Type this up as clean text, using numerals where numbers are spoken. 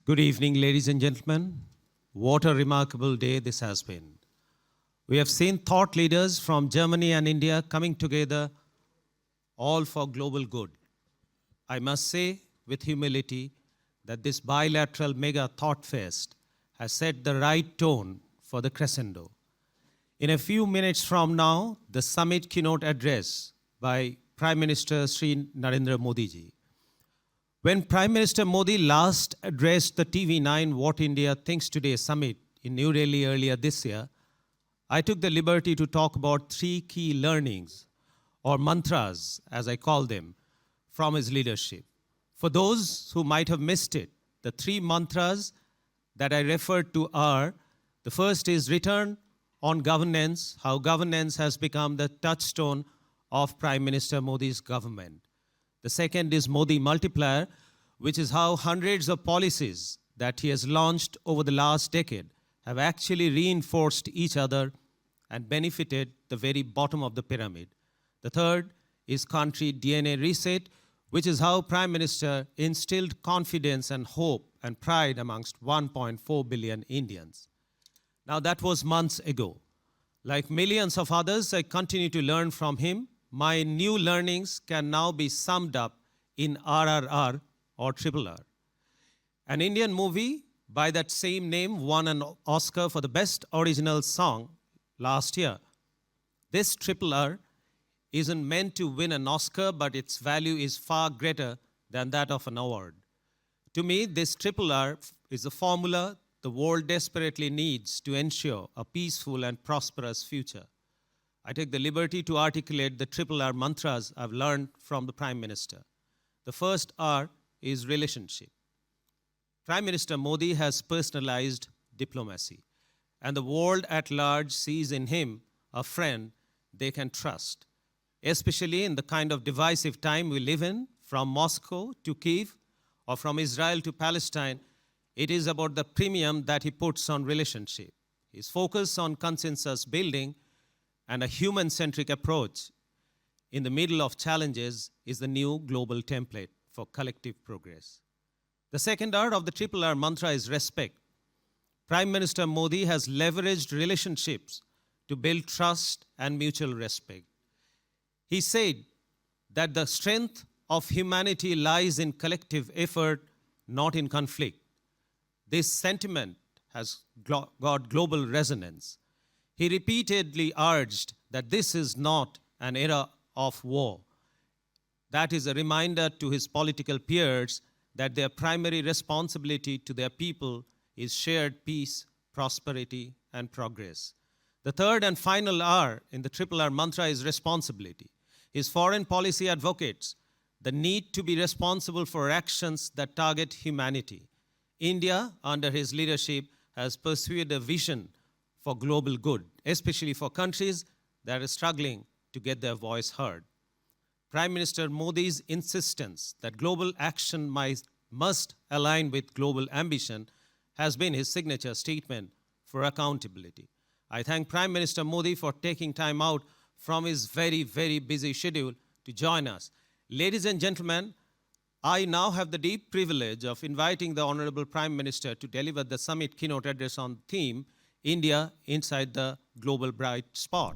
Good evening, ladies and gentlemen. What a remarkable day this has been. We have seen thought leaders from Germany and India coming together, all for global good. I must say with humility that this bilateral mega thought fest has set the right tone for the crescendo. In a few minutes from now, the summit keynote address by Prime Minister Sri Narendra Modi ji. When Prime Minister Modi last addressed the TV9 What India Thinks Today summit in New Delhi earlier this year, I took the liberty to talk about three key learnings, or mantras as I call them, from his leadership. For those who might have missed it, the three mantras that I referred to are, the first is return on governance, how governance has become the touchstone of Prime Minister Modi's government. The second is Modi multiplier, which is how hundreds of policies that he has launched over the last decade have actually reinforced each other and benefited the very bottom of the pyramid. The third is country DNA reset, which is how Prime Minister instilled confidence and hope and pride amongst 1.4 billion Indians. Now that was months ago. Like millions of others, I continue to learn from him. My new learnings can now be summed up in RRR or Triple R. An Indian movie by that same name won an Oscar for the Best Original Song last year. This Triple R isn't meant to win an Oscar, but its value is far greater than that of an award. To me, this Triple R is a formula the world desperately needs to ensure a peaceful and prosperous future. I take the liberty to articulate the Triple R mantras I've learned from the Prime Minister. The first R is relationship. Prime Minister Modi has personalized diplomacy, and the world at large sees in him a friend they can trust, especially in the kind of divisive time we live in, from Moscow to Kyiv or from Israel to Palestine. It is about the premium that he puts on relationship. His focus on consensus building and a human-centric approach in the middle of challenges is the new global template for collective progress. The second R of the Triple R mantra is respect. Prime Minister Modi has leveraged relationships to build trust and mutual respect. He said that the strength of humanity lies in collective effort, not in conflict. This sentiment has got global resonance. He repeatedly urged that this is not an era of war. That is a reminder to his political peers that their primary responsibility to their people is shared peace, prosperity, and progress. The third and final R in the Triple R mantra is responsibility. His foreign policy advocates the need to be responsible for actions that target humanity. India, under his leadership, has pursued a vision for global good, especially for countries that are struggling to get their voice heard. Prime Minister Modi's insistence that global action must align with global ambition has been his signature statement for accountability. I thank Prime Minister Modi for taking time out from his very, very busy schedule to join us. Ladies and gentlemen, I now have the deep privilege of inviting the Honorable Prime Minister to deliver the summit keynote address on the theme India inside the global bright spot.